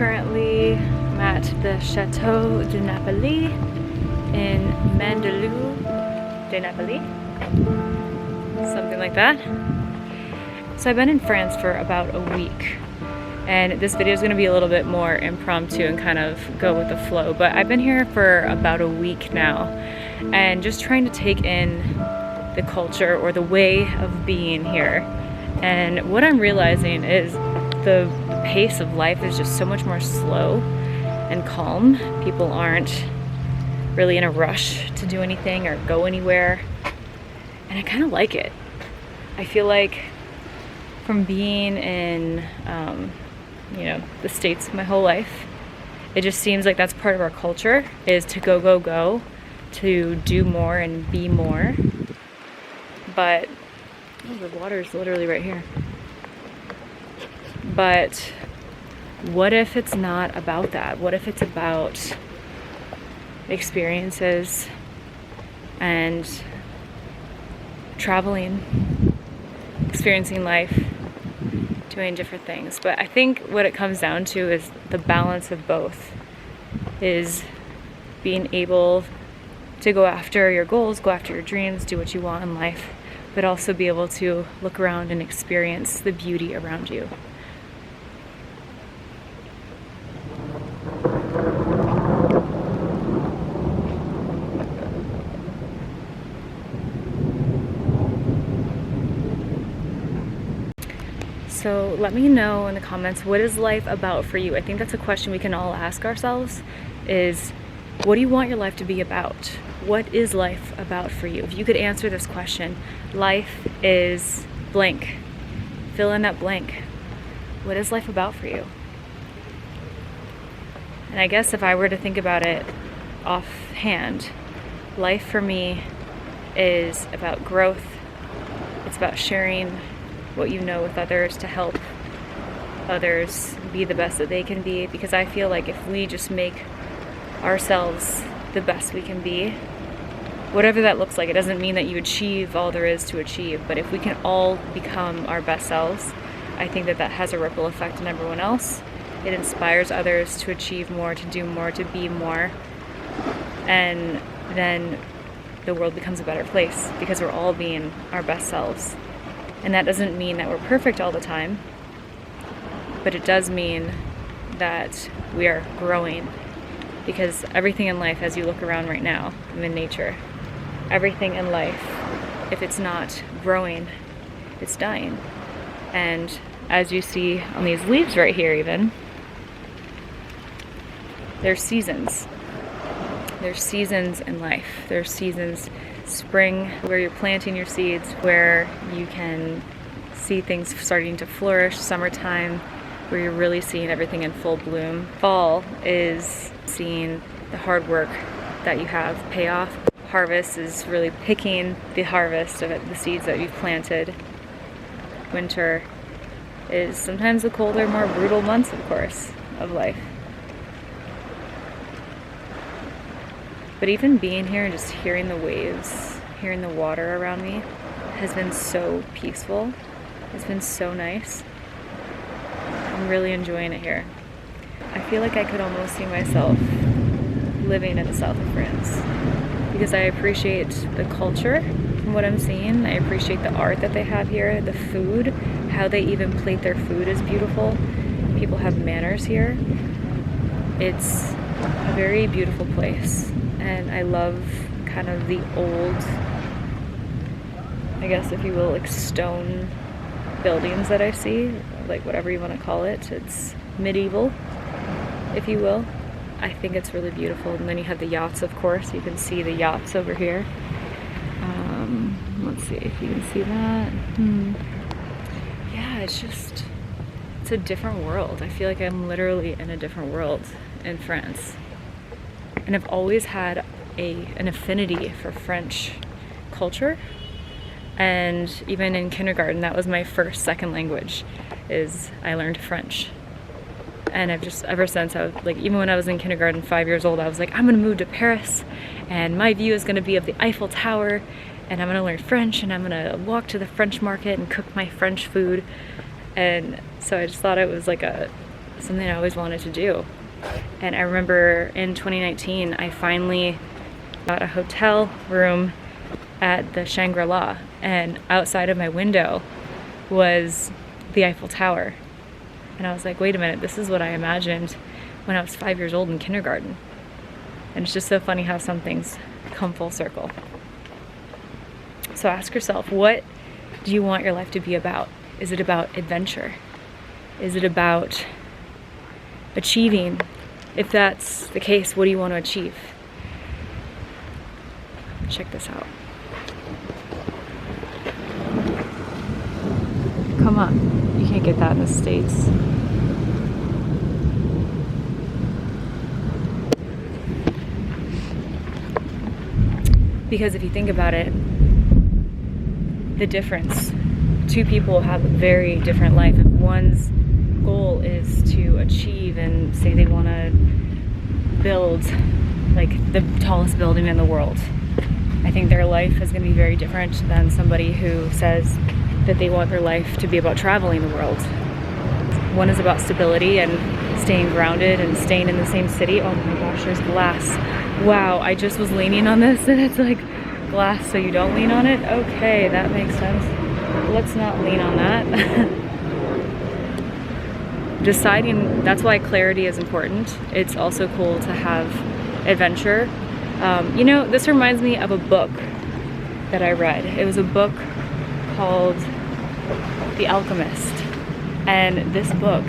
Currently, I'm at the Château de Napoule in Mandelieu de Napoule, something like that. So I've been in France for about a week, and this video is going to be a little bit more impromptu and kind of go with the flow, but I've been here for about a week now and just trying to take in the culture or the way of being here. And what I'm realizing is the pace of life is just so much more slow and calm. People aren't really in a rush to do anything or go anywhere, and I kind of like it. I feel like from being in the States my whole life, it just seems like that's part of our culture, is to go, to do more and be more. But the water is literally right here. But what if it's not about that? What if it's about experiences and traveling, experiencing life, doing different things? But I think what it comes down to is the balance of both, is being able to go after your goals, go after your dreams, do what you want in life, but also be able to look around and experience the beauty around you. So let me know in the comments, what is life about for you? I think that's a question we can all ask ourselves, is what do you want your life to be about? What is life about for you? If you could answer this question, life is blank. Fill in that blank. What is life about for you? And I guess if I were to think about it offhand, life for me is about growth. It's about sharing what you know with others to help others be the best that they can be, because I feel like if we just make ourselves the best we can be, whatever that looks like, it doesn't mean that you achieve all there is to achieve, but if we can all become our best selves, I think that that has a ripple effect on everyone else. It inspires others to achieve more, to do more, to be more, and then the world becomes a better place because we're all being our best selves. And that doesn't mean that we're perfect all the time, but it does mean that we are growing, because everything in life, as you look around right now, I'm in nature, everything in life, if it's not growing, it's dying. And as you see on these leaves right here even, there's seasons. There's seasons in life. There's seasons, spring, where you're planting your seeds, where you can see things starting to flourish, summertime, where you're really seeing everything in full bloom. Fall is seeing the hard work that you have pay off. Harvest is really picking the harvest of it, the seeds that you've planted. Winter is sometimes the colder, more brutal months, of course, of life. But even being here and just hearing the waves, hearing the water around me has been so peaceful. It's been so nice. I'm really enjoying it here. I feel like I could almost see myself living in the south of France, because I appreciate the culture from what I'm seeing. I appreciate the art that they have here, the food, how they even plate their food is beautiful. People have manners here. It's a very beautiful place. And I love kind of the old, I guess if you will, like stone buildings that I see, like whatever you want to call it. It's medieval, if you will. I think it's really beautiful. And then you have the yachts, of course. You can see the yachts over here. Let's see if you can see that. Yeah, it's a different world. I feel like I'm literally in a different world in France. And I've always had an affinity for French culture. And even in kindergarten, that was my second language, is I learned French. And I've just, ever since, even when I was in kindergarten, 5 years old, I was like, I'm gonna move to Paris, and my view is gonna be of the Eiffel Tower, and I'm gonna learn French, and I'm gonna walk to the French market and cook my French food. And so I just thought it was like a something I always wanted to do. And I remember in 2019, I finally got a hotel room at the Shangri-La, and outside of my window was the Eiffel Tower. And I was like, wait a minute, this is what I imagined when I was 5 years old in kindergarten. And it's just so funny how some things come full circle. So ask yourself, what do you want your life to be about? Is it about adventure? Is it about achieving? If that's the case, what do you want to achieve? Check this out. Come on, you can't get that in the States. Because if you think about it, the difference, two people have a very different life. If one's goal is to achieve and say they want to build like the tallest building in the world, I think their life is going to be very different than somebody who says that they want their life to be about traveling the world. One is about stability and staying grounded and staying in the same city. Oh my gosh, there's glass. Wow, I just was leaning on this and it's like glass, so you don't lean on it? Okay, that makes sense. Let's not lean on that. Deciding, that's why clarity is important. It's also cool to have adventure. You know, this reminds me of a book that I read. It was a book called The Alchemist. And this book,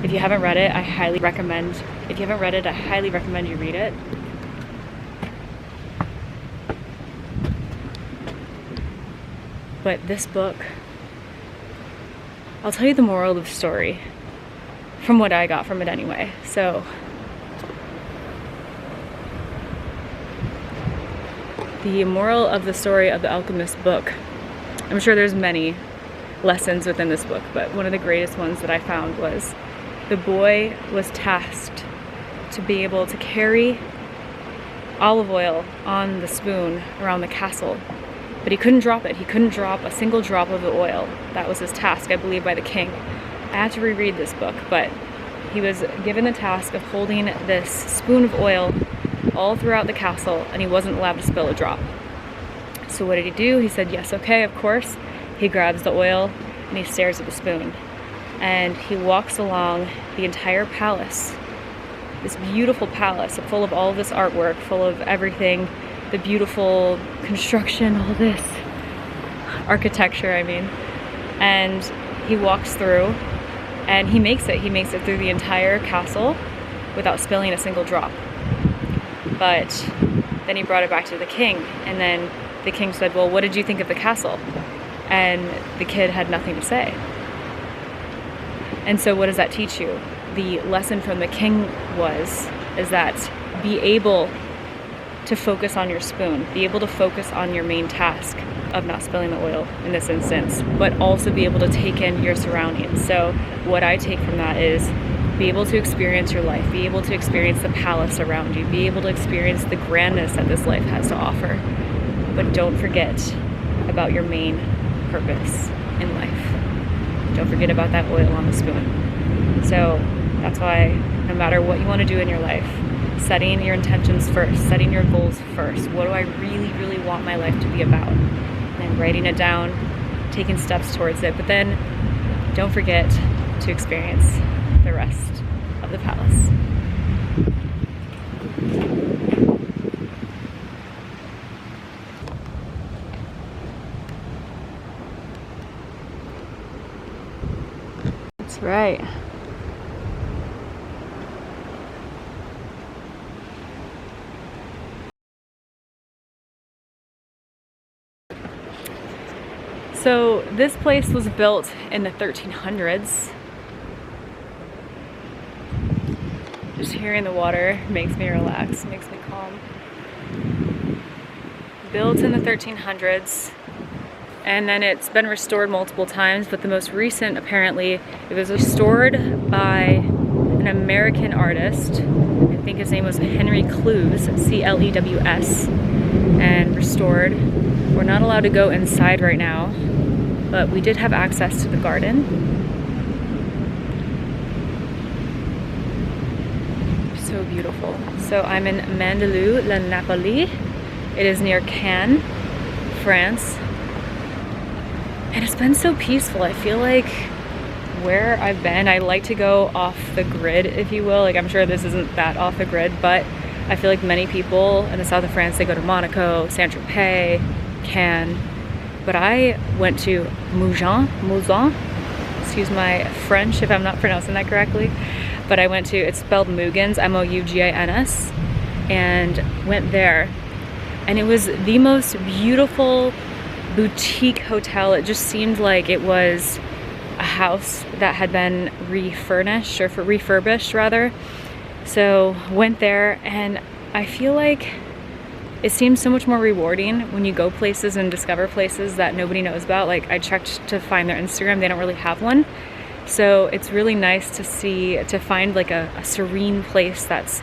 if you haven't read it, I highly recommend you read it. But this book, I'll tell you the moral of the story from what I got from it anyway. So the moral of the story of the Alchemist book, I'm sure there's many lessons within this book, but one of the greatest ones that I found was the boy was tasked to be able to carry olive oil on the spoon around the castle, but he couldn't drop it. He couldn't drop a single drop of the oil. That was his task, I believe, by the king. I had to reread this book, but he was given the task of holding this spoon of oil all throughout the castle, and he wasn't allowed to spill a drop. So what did he do? He said, yes, okay, of course. He grabs the oil and he stares at the spoon. And he walks along the entire palace, this beautiful palace full of all of this artwork, full of everything, the beautiful construction, all this architecture, I mean. And he walks through and he makes it through the entire castle without spilling a single drop. But then he brought it back to the king, and then the king said, well, what did you think of the castle? And the kid had nothing to say. And so what does that teach you? The lesson from the king is that be able to focus on your spoon, be able to focus on your main task of not spilling the oil in this instance, but also be able to take in your surroundings. So what I take from that is be able to experience your life, be able to experience the palace around you, be able to experience the grandness that this life has to offer. But don't forget about your main purpose in life. Don't forget about that oil on the spoon. So that's why no matter what you want to do in your life, setting your intentions first, setting your goals first. What do I really, really want my life to be about? And writing it down, taking steps towards it. But then don't forget to experience the rest of the palace. That's right. So this place was built in the 1300s. Just hearing the water makes me relax, makes me calm. Built in the 1300s, and then it's been restored multiple times, but the most recent, apparently, it was restored by an American artist. I think his name was Henry Clews, C-L-E-W-S, and restored. We're not allowed to go inside right now, but we did have access to the garden. so beautiful. So I'm in Napoule. It is near Cannes, France. And it's been so peaceful. I feel like where I've been, I like to go off the grid, if you will. Like, I'm sure this isn't that off the grid, but I feel like many people in the south of France, they go to Monaco, Saint-Tropez, Cannes. But I went to Mougins, excuse my French if I'm not pronouncing that correctly. But I went to, it's spelled Mougins, M-O-U-G-I-N-S, and went there. And it was the most beautiful boutique hotel. It just seemed like it was a house that had been refurbished rather. So went there, and I feel like it seems so much more rewarding when you go places and discover places that nobody knows about. Like, I checked to find their Instagram, they don't really have one. So it's really nice to find like a serene place that's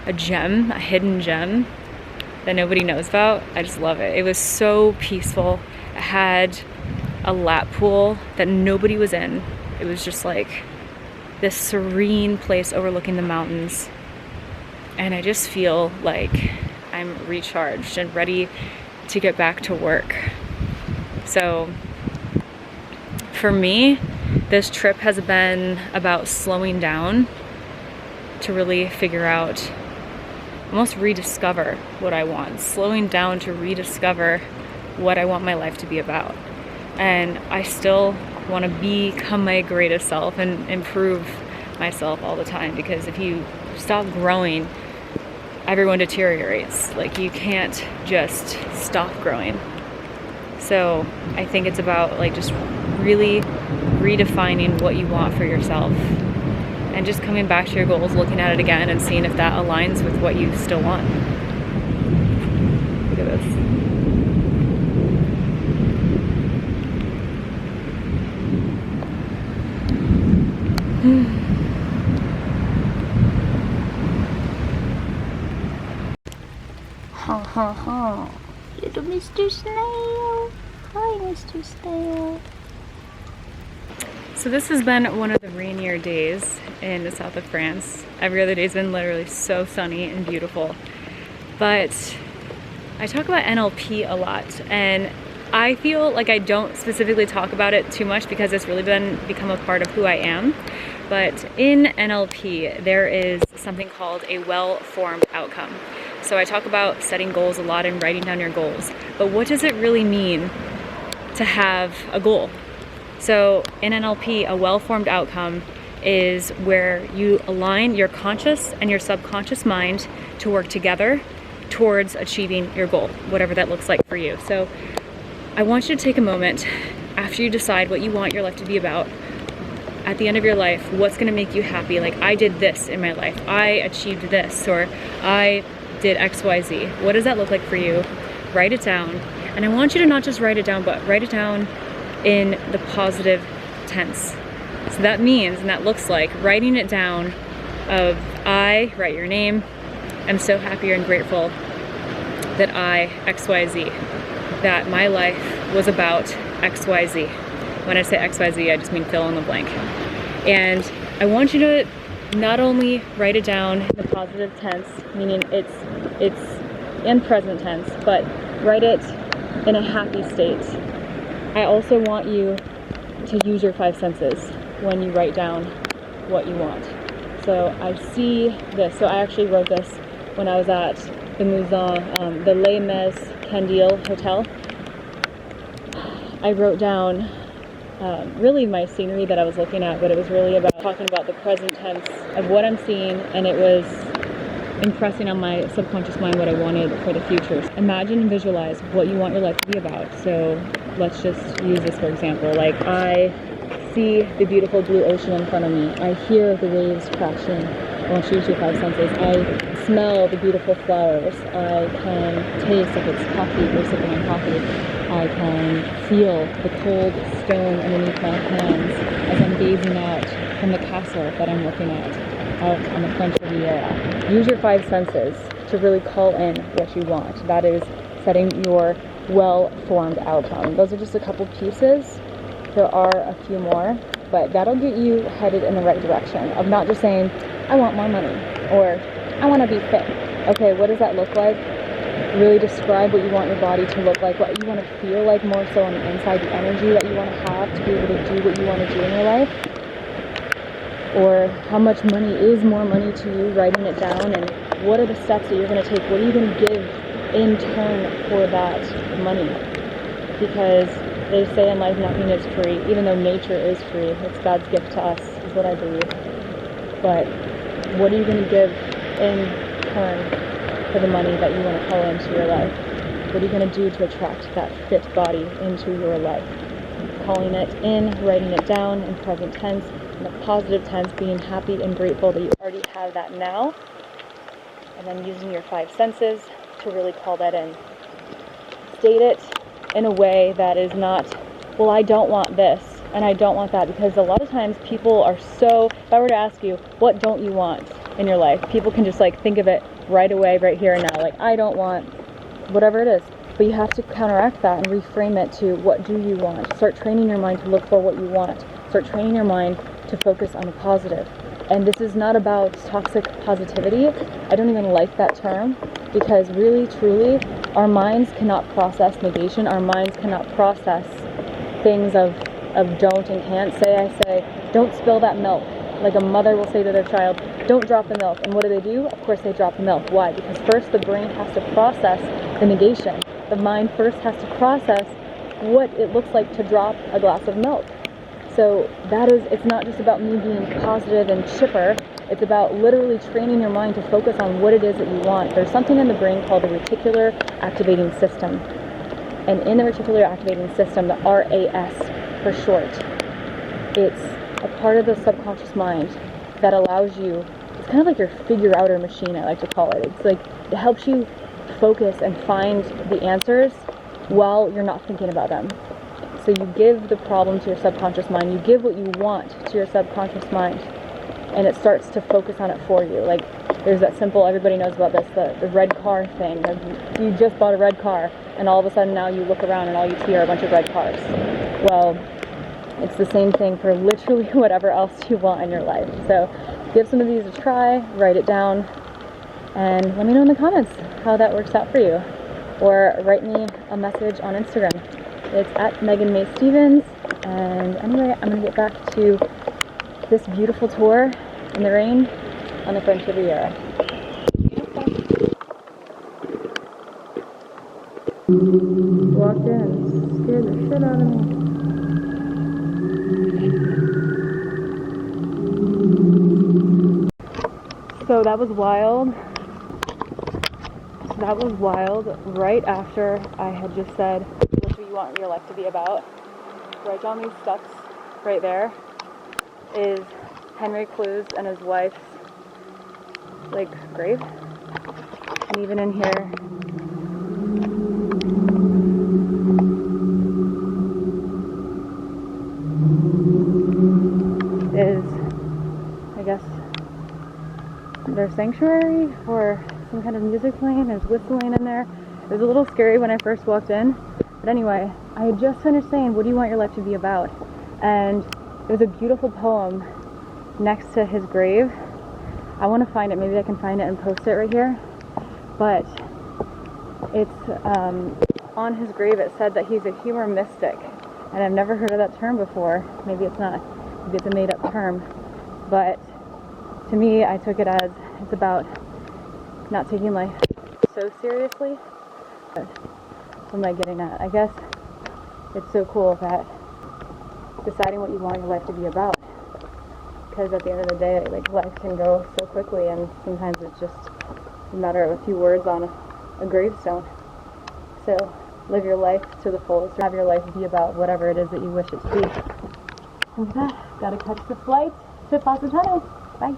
a gem, a hidden gem that nobody knows about. I just love it. It was so peaceful. It had a lap pool that nobody was in. It was just like this serene place overlooking the mountains. And I just feel like I'm recharged and ready to get back to work. So for me, this trip has been about slowing down to really figure out, almost rediscover what I want. Slowing down to rediscover what I want my life to be about. And I still want to become my greatest self and improve myself all the time, because if you stop growing, everyone deteriorates. Like, you can't just stop growing. So I think it's about like just really redefining what you want for yourself and just coming back to your goals, looking at it again and seeing if that aligns with what you still want. Look at this. Ha ha ha. Little Mr. Snail. Hi, Mr. Snail. So this has been one of the rainier days in the south of France. Every other day's been literally so sunny and beautiful. But I talk about NLP a lot, and I feel like I don't specifically talk about it too much because it's really become a part of who I am. But in NLP, there is something called a well-formed outcome. So I talk about setting goals a lot and writing down your goals. But what does it really mean to have a goal? So in NLP, a well-formed outcome is where you align your conscious and your subconscious mind to work together towards achieving your goal, whatever that looks like for you. So I want you to take a moment after you decide what you want your life to be about. At the end of your life, what's going to make you happy? Like, I did this in my life, I achieved this, or I did XYZ. What does that look like for you? Write it down. And I want you to not just write it down, but write it down in the positive tense. So that means, and that looks like, writing it down of I, write your name, I'm so happy and grateful that I, XYZ, that my life was about XYZ. When I say XYZ, I just mean fill in the blank. And I want you to not only write it down in the positive tense, meaning it's in present tense, but write it in a happy state. I also want you to use your five senses when you write down what you want. So I see this. So I actually wrote this when I was at the Mougins, the Les Mes Candile Hotel. I wrote down really my scenery that I was looking at, but it was really about talking about the present tense of what I'm seeing, and it was impressing on my subconscious mind what I wanted for the future. Imagine and visualize what you want your life to be about. So let's just use this for example. Like, I see the beautiful blue ocean in front of me. I hear the waves crashing. I want you to use your five senses. I smell the beautiful flowers. I can taste if it's coffee, you're sipping on coffee. I can feel the cold stone underneath my hands as I'm gazing out from the castle that I'm looking at out on the French Riviera. Use your five senses to really call in what you want. That is setting your well-formed outcome. Those are just a couple pieces. There are a few more, but that'll get you headed in the right direction of not just saying, I want more money, or I want to be fit. Okay, what does that look like? Really describe what you want your body to look like, what you want to feel like more so on the inside, the energy that you want to have to be able to do what you want to do in your life. Or how much money is more money to you, writing it down, and what are the steps that you're going to take? What are you going to give in turn for that money? Because they say in life nothing is free, even though nature is free. It's God's gift to us, is what I believe. But what are you going to give in turn for the money that you want to call into your life? What are you going to do to attract that fit body into your life? Calling it in, writing it down in present tense, in a positive tense, being happy and grateful that you already have that now, and then using your 5 senses to really call that in. State it in a way that is not, well, I don't want this and I don't want that, because a lot of times people are so, if I were to ask you, what don't you want in your life? People can just like think of it right away, right here and now, like, I don't want whatever it is. But you have to counteract that and reframe it to, what do you want? Start training your mind to look for what you want. Start training your mind to focus on the positive. And this is not about toxic positivity. I don't even like that term, because really, truly, our minds cannot process negation. Our minds cannot process things of don't and can't. I say, don't spill that milk. Like a mother will say to their child, don't drop the milk. And what do? Of course they drop the milk. Why? Because first the brain has to process the negation. The mind first has to process what it looks like to drop a glass of milk. So it's not just about me being positive and chipper. It's about literally training your mind to focus on what it is that you want. There's something in the brain called the reticular activating system. And in the reticular activating system, the RAS for short, it's a part of the subconscious mind that allows you, it's kind of like your figure-outer machine, I like to call it. It's like, it helps you focus and find the answers while you're not thinking about them. So you give the problem to your subconscious mind, you give what you want to your subconscious mind, and it starts to focus on it for you. Like, there's that simple, everybody knows about this, the red car thing. Like, you just bought a red car, and all of a sudden now you look around and all you see are a bunch of red cars. Well, it's the same thing for literally whatever else you want in your life. So give some of these a try, write it down, and let me know in the comments how that works out for you. Or write me a message on Instagram. It's at Mae Stevens. And anyway, I'm going to get back to this beautiful tour in the rain on the French Riviera. Walked in, scared the shit out of me. So that was wild. Right after I had just said, what do you want your life to be about? Right down these steps, right there, is Henry Clues and his wife's, like, grave. And even in here, is, I guess, their sanctuary, or some kind of music playing. There's whistling in there. It was a little scary when I first walked in, but anyway, I had just finished saying, what do you want your life to be about? And it was a beautiful poem next to his grave. I want to find it, maybe I can find it and post it right here, but it's on his grave. It said that he's a humor mystic, and I've never heard of that term before. Maybe it's not, maybe it's a made-up term, but to me, I took it as, it's about not taking life so seriously. What am I getting at? I guess it's so cool that deciding what you want your life to be about, because at the end of the day, like, life can go so quickly, and sometimes it's just a matter of a few words on a gravestone. So live your life to the fullest, have your life be about whatever it is that you wish it to be. And with that, gotta catch the flight to Positano. Bye.